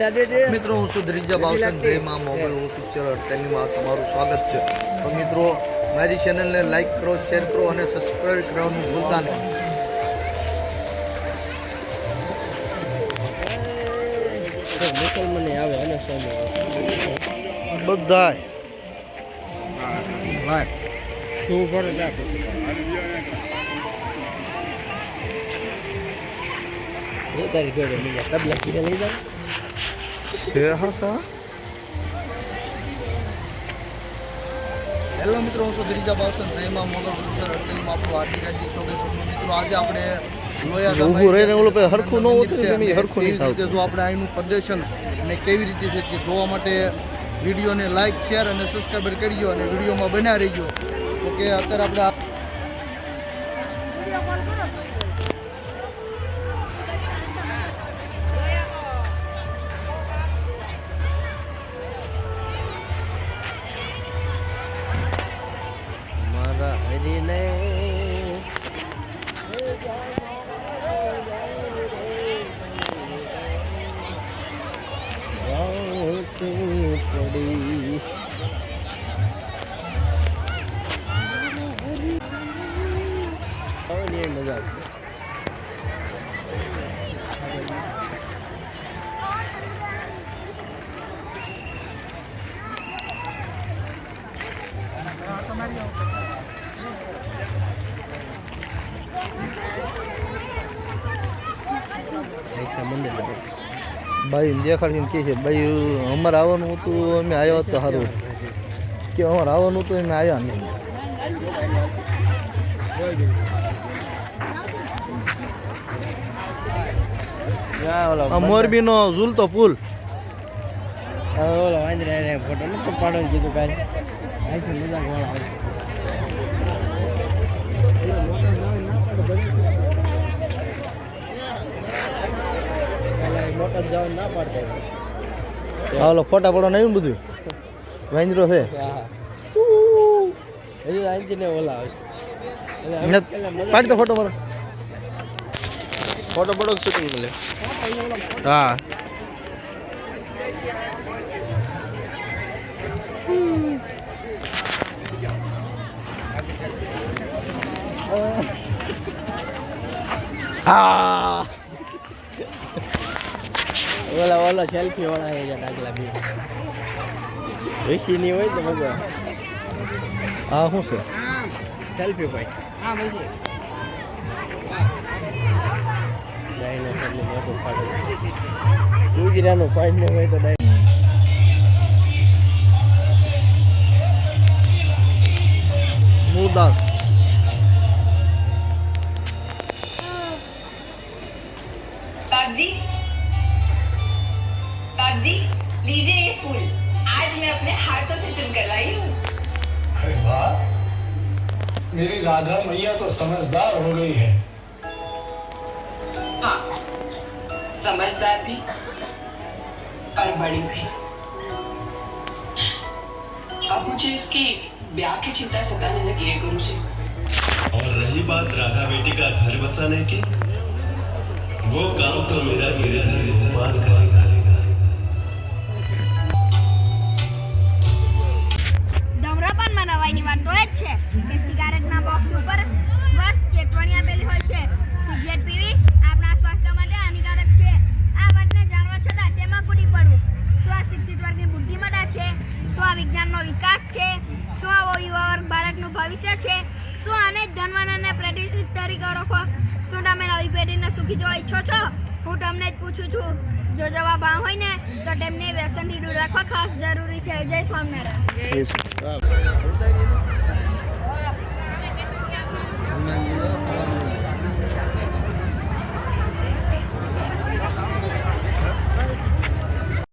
મિત્રો હું છું ધ્રીજા બાવસન જય માં મોબાઈલ ઓફિશિયલ ચેનલમાં તમારું સ્વાગત છે। તો મિત્રો મારી ચેનલને લાઈક કરો, શેર કરો અને સબસ્ક્રાઇબ કરવાનું ભૂલતા નહીં। મુસલમાને આવે અને બધા તું ભરે જા તારી જોડે બીજા તબલા કીધે લઈ જાવ હેલો મિત્રો હું છું ધ્રીજા બાવસન જય માં મોબાઈલ ઓફિશિયલ ચેનલમાં આપણું હાર્દિક સ્વાગત છે। મિત્રો આજે આપણે ઊભું રહીને ઓલું ભાઈ હરખું ન હોતું ને હરખું નહીં થતું। જો આપણે અહીંનું પ્રદર્શન અને કેવી રીતે છે કે જોવા માટે વિડીયોને લાઈક શેર અને સબસ્ક્રાઈબર કરજો અને વિડીયોમાં બન્યા રહીજો। તો કે અત્યારે આપણે ભાઈ દેખાડીને કહે છે ભાઈ અમારે આવવાનું હતું અમે આવ્યા તો સારું કે અમારે આવવાનું હતું અમે આવ્યા નહીં। મોરબીનો ઝૂલતો પુલ ફોટો નથી પાડવાનું કીધું કાંઈ અહીંથી મજાક વાળા મોટા જવાનું ના પાડતા ઓલો ફોટા પડવા નહીં બધું વાંદરો છે હજુ અહીંથી ને ઓલા આવશે પાડી તો ફોટો મારો ફોટો પડો શૂટિંગ મળે હા હા ઓલા સેલ્ફી વાળા એ ડાગલા બી ઋષિ ની હોય તો મજા હા શું છે સેલ્ફી ભાઈ હા ભાઈ ડાયનોસરનું મોટું પાડે ગુજરાતનું પાડીને હોય તો મૂળદાસ जी लीजिए ये फूल आज मैं अपने हाथों से चुनकर लाई हूँ। अरे वाह, मेरी राधा मैया तो समझदार हो गई है। हाँ, समझदार भी और बड़ी भी। अब मुझे इसकी ब्याह की चिंता सताने लगी है गुरुजी। और रही बात राधा बेटी का घर बसाने की, वो काम तो मेरा भगवान करेगा। ધૂમ્રપાન મનાવવાની વાત તો એ જ છે કે સિગારેટના બોક્સ ઉપર સ્વસ્થ ચેતવણી આપેલી હોય છે। સિગરેટ પીવી આપણા સ્વાસ્થ્ય માટે હાનિકારક છે। આ વાતને જાણવા છતાં તેમાં કૂદી પડવું શું આ શિક્ષિત વર્ગની બુદ્ધિમત્તા છે? શું આ વિજ્ઞાનનો વિકાસ છે? શું આવો યુવા વર્ગ ભારતનું ભવિષ્ય છે? શું આને જ ધનવાન અને પ્રેરિત તરીકે ઓળખો? શું તમે નવી પેઢીને સુખી જોવા ઈચ્છો છો? હું તમને જ પૂછું છું। જો જવાબ હા હોય ને તો તેમને વ્યસનથી દૂર રાખવા ખાસ જરૂરી છે। જય સ્વામિનારાયણ।